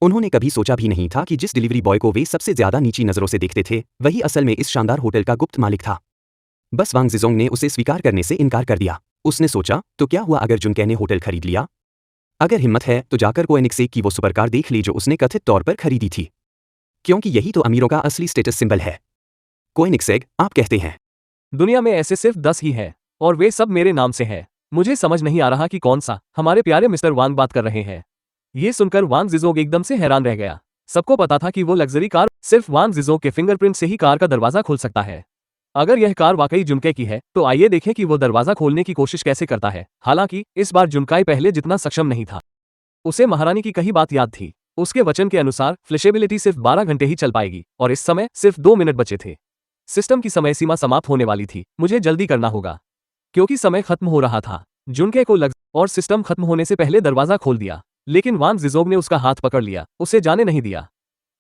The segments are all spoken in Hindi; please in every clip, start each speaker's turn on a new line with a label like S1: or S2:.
S1: उन्होंने कभी सोचा भी नहीं था कि जिस डिलीवरी बॉय को वे सबसे ज्यादा नीची नजरों से देखते थे, वही असल में इस शानदार होटल का गुप्त मालिक था। बस वांग जिजोंग ने उसे स्वीकार करने से इनकार कर दिया। उसने सोचा, तो क्या हुआ अगर जुनके ने होटल खरीद लिया? अगर हिम्मत है तो जाकर कोएनिग्सेग की वो सुपरकार देख ली जो उसने कथित तौर पर खरीदी थी, क्योंकि यही तो अमीरों का असली स्टेटस सिंबल है। कोएनिग्सेग, आप कहते हैं
S2: दुनिया में ऐसे सिर्फ 10 ही है और वे सब मेरे नाम से है। मुझे समझ नहीं आ रहा कि कौन सा। हमारे प्यारे मिस्टर वांग बात कर रहे हैं। ये सुनकर वांग जिजोग एकदम से हैरान रह गया। सबको पता था कि वो लग्जरी कार सिर्फ वांग जिजोग के फिंगरप्रिंट से ही कार का दरवाजा खोल सकता है। अगर यह कार वाकई जुनके की है तो आइए देखें कि वो दरवाजा खोलने की कोशिश कैसे करता है। हालांकि इस बार जुनकाई पहले जितना सक्षम नहीं था। उसे महारानी की कही बात याद थी। उसके वचन के अनुसार फ्लैशेबिलिटी सिर्फ 12 घंटे ही चल पाएगी और इस समय सिर्फ 2 मिनट बचे थे। सिस्टम की समय सीमा समाप्त होने वाली थी। मुझे जल्दी करना होगा क्योंकि समय खत्म हो रहा था। जुनके को लग और सिस्टम खत्म होने से पहले दरवाजा खोल दिया, लेकिन वांग जिजोग ने उसका हाथ पकड़ लिया, उसे जाने नहीं दिया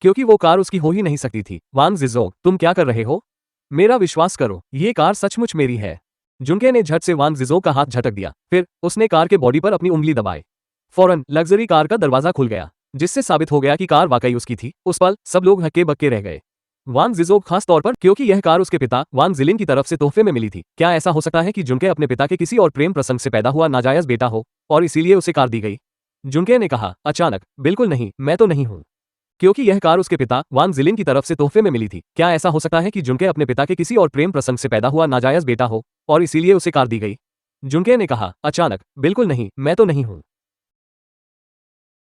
S2: क्योंकि वो कार उसकी हो ही नहीं सकती थी। वांग जिजोग, तुम क्या कर रहे हो? मेरा विश्वास करो, ये कार सचमुच मेरी है। जुनके ने झट से वांग जिजोग का हाथ झटक दिया, फिर उसने कार के बॉडी पर अपनी उंगली दबाई। फौरन लग्जरी कार का दरवाजा खुल गया, जिससे साबित हो गया कि कार वाकई उसकी थी। उस पल सब लोग हक्के बक्के रह गए, वांग जिजोग खास तौर पर, क्योंकि यह कार उसके पिता वांग जिलिन की तरफ से तोहफे में मिली थी। क्या ऐसा हो सकता है कि जुनके अपने पिता के किसी और प्रेम प्रसंग से पैदा हुआ नाजायज बेटा हो और इसीलिए उसे कार दी गई? जुनके ने कहा अचानक, बिल्कुल नहीं, मैं तो नहीं हूं, क्योंकि यह कार उसके पिता वांग जिलिन की तरफ से तोहफे में मिली थी। क्या ऐसा हो सकता है कि जुनके अपने पिता के किसी और प्रेम प्रसंग से पैदा हुआ नाजायज बेटा हो और इसीलिए उसे कार दी गई? जुनके ने कहा अचानक, बिल्कुल नहीं, मैं तो नहीं हूं।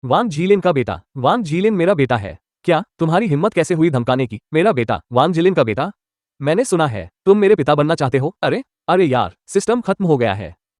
S2: वांग जिलिन का बेटा? वांग जिलिन मेरा बेटा है? क्या तुम्हारी हिम्मत कैसे हुई धमकाने की? मेरा बेटा, वांग जिलिन का बेटा? मैंने सुना है तुम मेरे पिता बनना चाहते हो। अरे अरे यार, सिस्टम खत्म हो गया है।